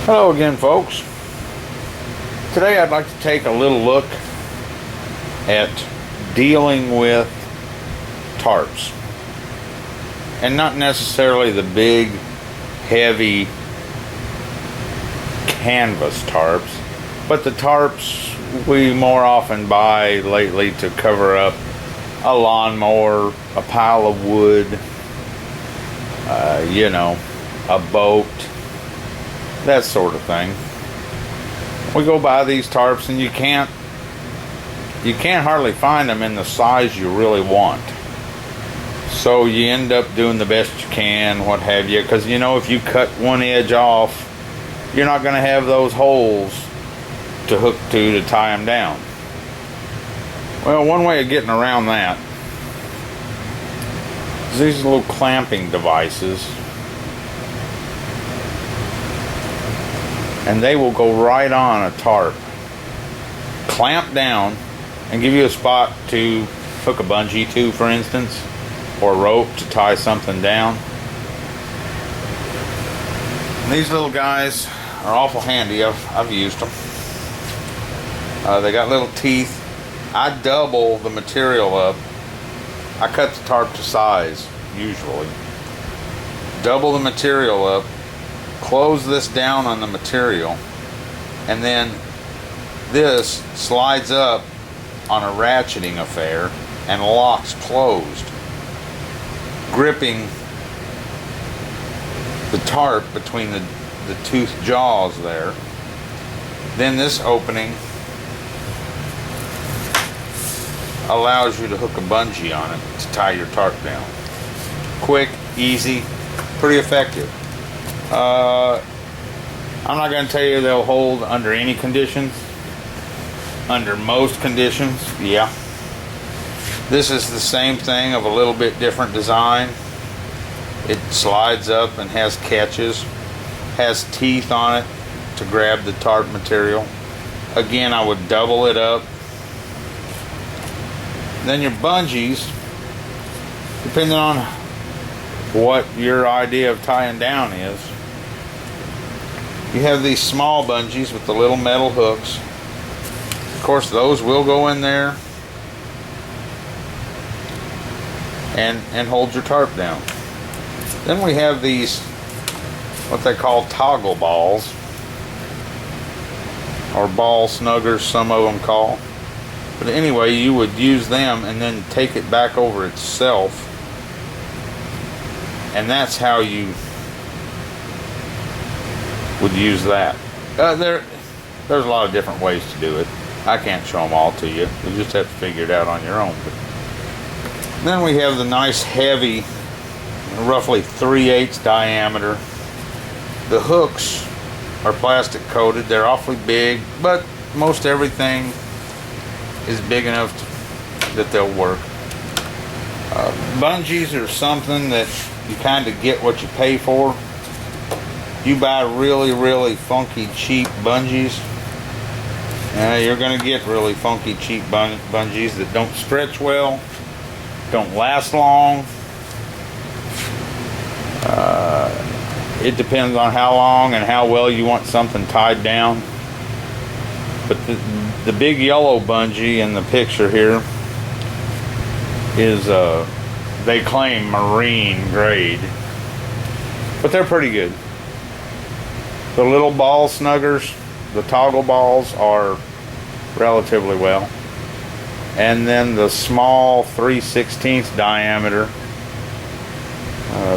Hello again, folks. Today I'd like to take a little look at dealing with tarps. And not necessarily the big, heavy canvas tarps, but the tarps we more often buy lately to cover up a lawnmower, a pile of wood, a boat, that sort of thing. We go buy these tarps and you can't hardly find them in the size you really want. So you end up doing the best you can, what have you, because if you cut one edge off, you're not going to have those holes to hook to tie them down. Well, one way of getting around that is these little clamping devices. And they will go right on a tarp, clamp down, and give you a spot to hook a bungee to, for instance, or rope to tie something down. And these little guys are awful handy. I've used them. They got little teeth. I double the material up. I cut the tarp to size, usually. Double the material up. Close this down on the material, and then this slides up on a ratcheting affair and locks closed, gripping the tarp between the tooth jaws there. Then this opening allows you to hook a bungee on it to tie your tarp down. Quick, easy, pretty effective. I'm not going to tell you they'll hold under any conditions. Under most conditions, yeah. This is the same thing of a little bit different design. It slides up and has catches, has teeth on it to grab the tarp material. Again, I would double it up. Then your bungees, depending on what your idea of tying down is, you have these small bungees with the little metal hooks. Of course, those will go in there and hold your tarp down. Then we have these, what they call toggle balls, or ball snuggers, some of them call. But anyway, you would use them and then take it back over itself. And that's how you would use that. There's a lot of different ways to do it. I can't show them all to you. You just have to figure it out on your own. But then we have the nice heavy, roughly 3/8 diameter. The hooks are plastic coated. They're awfully big, but most everything is big enough that they'll work. Bungees are something that you kind of get what you pay for. You buy really, really funky, cheap bungees, you're going to get really funky, cheap bungees that don't stretch well, don't last long. It depends on how long and how well you want something tied down. But the big yellow bungee in the picture here is, they claim marine grade, but they're pretty good. The little ball snuggers, the toggle balls, are relatively well. And then the small 3/16 diameter,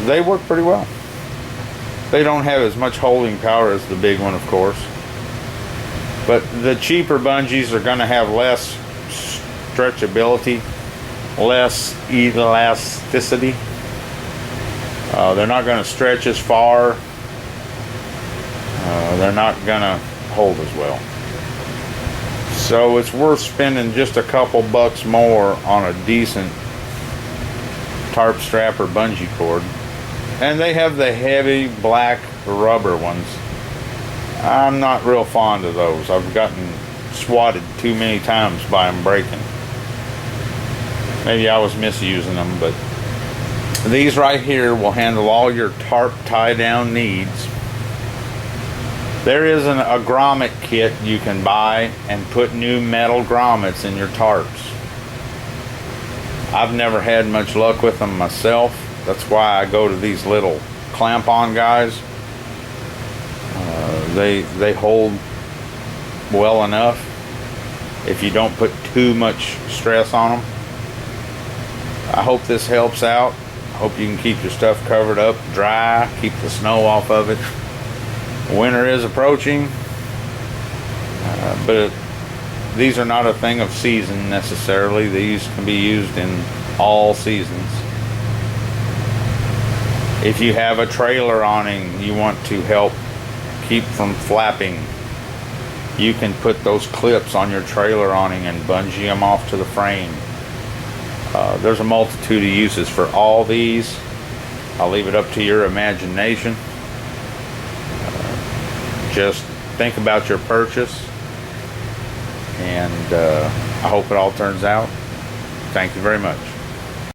they work pretty well. They don't have as much holding power as the big one, of course. But the cheaper bungees are going to have less stretchability, less elasticity. They're not going to stretch as far. They're not going to hold as well. So it's worth spending just a couple bucks more on a decent tarp strap or bungee cord. And they have the heavy black rubber ones. I'm not real fond of those. I've gotten swatted too many times by them breaking. Maybe I was misusing them, but these right here will handle all your tarp tie down needs. There is a grommet kit you can buy and put new metal grommets in your tarps. I've never had much luck with them myself. That's why I go to these little clamp-on guys. They hold well enough if you don't put too much stress on them. I hope this helps out. I hope you can keep your stuff covered up, dry, keep the snow off of it. Winter is approaching, but these are not a thing of season necessarily. These can be used in all seasons. If you have a trailer awning you want to help keep from flapping, you can put those clips on your trailer awning and bungee them off to the frame. There's a multitude of uses for all these. I'll leave it up to your imagination. Just think about your purchase, and I hope it all turns out. Thank you very much.